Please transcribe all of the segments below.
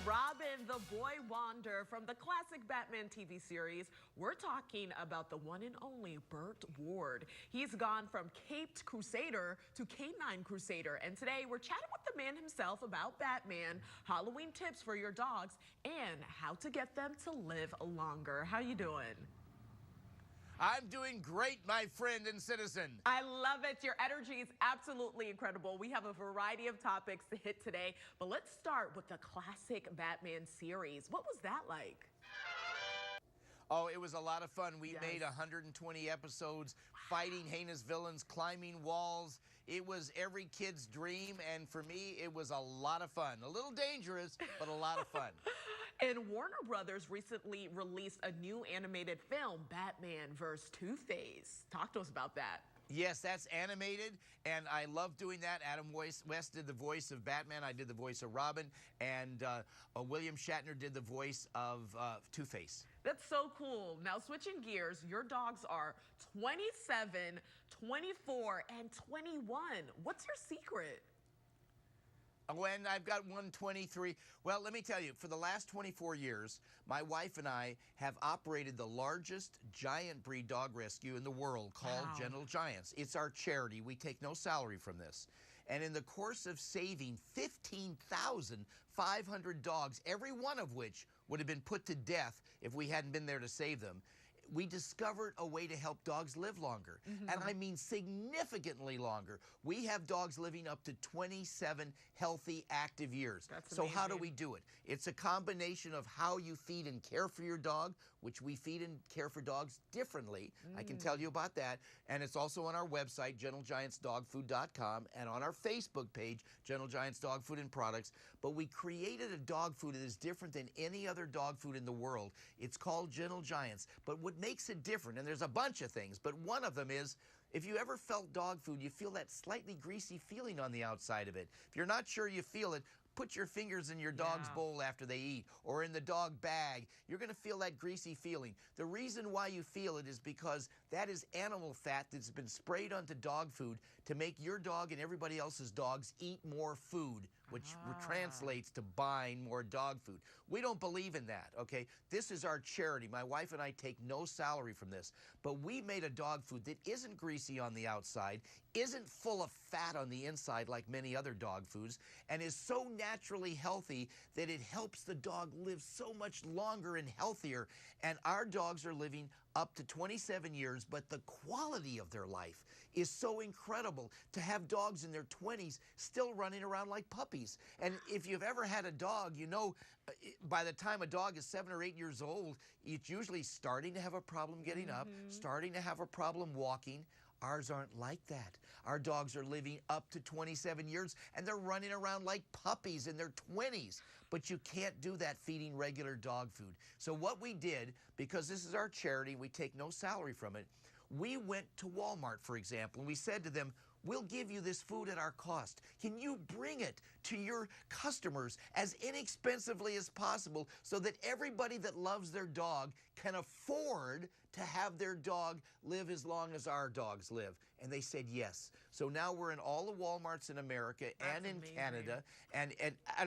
Robin, the boy wonder from the classic Batman TV series. We're talking about the one and only Burt Ward. He's gone from caped Crusader to Canine Crusader. And today we're chatting with the man himself about Batman, Halloween tips for your dogs, and how to get them to live longer. How you doing? I'm doing great, my friend and citizen. I love it. Your energy is absolutely incredible. We have a variety of topics to hit today, but let's start with the classic Batman series. What was that like? Oh, it was a lot of fun. We Yes. made 120 episodes, fighting heinous villains, climbing walls. It was every kid's dream, and for me, it was a lot of fun. A little dangerous, but a lot of fun. And Warner Brothers recently released a new animated film, Batman vs. Two-Face. Talk to us about that. Yes, that's animated, and I love doing that. Adam West did the voice of Batman. I did the voice of Robin, and William Shatner did the voice of Two-Face. That's so cool. Now, switching gears, your dogs are 27, 24, and 21. What's your secret? When I've got 123. Well, let me tell you, for the last 24 years, my wife and I have operated the largest giant breed dog rescue in the world called Wow. Gentle Giants. It's our charity. We take no salary from this. And in the course of saving 15,500 dogs, every one of which would have been put to death if we hadn't been there to save them, we discovered a way to help dogs live longer. And I mean significantly longer. We have dogs living up to 27 healthy, active years. That's so how do amazing. we do it? It's a combination of how you feed and care for your dog, which we feed and care for dogs differently. I can tell you about that. And it's also on our website, GentleGiantsDogFood.com, and on our Facebook page, Gentle Giants Dog Food and Products. But we created a dog food that is different than any other dog food in the world. It's called Gentle Giants. But what makes it different, and there's a bunch of things, but one of them is, if you ever felt dog food, you feel that slightly greasy feeling on the outside of it. If you're not sure you feel it, put your fingers in your dog's bowl after they eat, or in the dog bag. You're going to feel that greasy feeling. The reason why you feel it is because that is animal fat that's been sprayed onto dog food to make your dog and everybody else's dogs eat more food, which translates to buying more dog food. We don't believe in that, okay? This is our charity. My wife and I take no salary from this, but we made a dog food that isn't greasy on the outside, isn't full of fat on the inside like many other dog foods, and is so naturally healthy that it helps the dog live so much longer and healthier. And our dogs are living up to 27 years, but the quality of their life is so incredible to have dogs in their 20s still running around like puppies. And if you've ever had a dog, you know by the time a dog is 7 or 8 years old, it's usually starting to have a problem getting up, starting to have a problem walking. Ours aren't like that. Our dogs are living up to 27 years, and they're running around like puppies in their 20s. But you can't do that feeding regular dog food. So what we did, because this is our charity, we take no salary from it, we went to Walmart, for example, and we said to them, we'll give you this food at our cost. Can you bring it to your customers as inexpensively as possible so that everybody that loves their dog can afford to have their dog live as long as our dogs live? And they said yes. So now we're in all the Walmarts in America and in Canada, and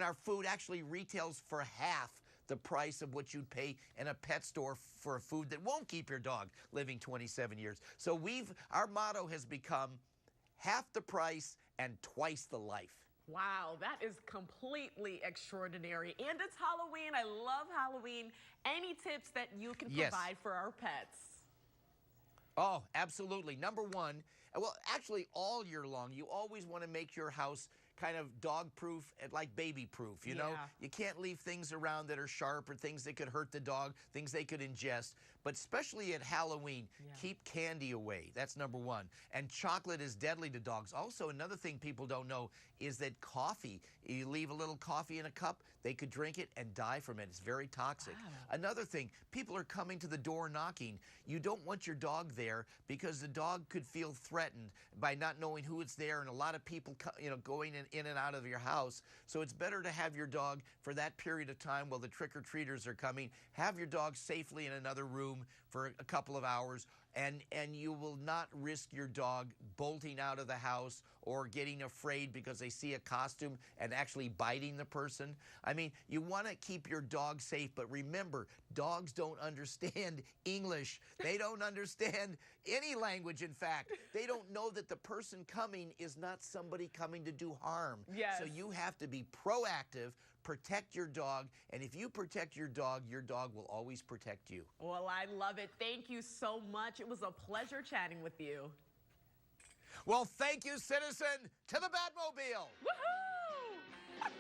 our food actually retails for half the price of what you'd pay in a pet store for a food that won't keep your dog living 27 years. So our motto has become half the price and twice the life. Wow, that is completely extraordinary. And it's Halloween. I love Halloween. Any tips that you can provide for our pets? Oh, absolutely. Number one, well, actually all year long, you always want to make your house kind of dog-proof, like baby-proof, you know? You can't leave things around that are sharp or things that could hurt the dog, things they could ingest. But especially at Halloween, keep candy away. That's number one. And chocolate is deadly to dogs. Also, another thing people don't know is that coffee, you leave a little coffee in a cup, they could drink it and die from it. It's very toxic. Another thing, people are coming to the door knocking. You don't want your dog there because the dog could feel threatened by not knowing who it's there, and a lot of people going in and out of your house. So it's better to have your dog for that period of time while the trick-or-treaters are coming. Have your dog safely in another room for a couple of hours, and you will not risk your dog bolting out of the house or getting afraid because they see a costume and actually biting the person. I mean, you want to keep your dog safe, but remember, dogs don't understand English. They don't understand any language, in fact. They don't know that the person coming is not somebody coming to do harm. Yes. So you have to be proactive, protect your dog, and if you protect your dog will always protect you. Well, I love it. Thank you so much. It was a pleasure chatting with you. Well, thank you, citizen, to the Batmobile. Woohoo!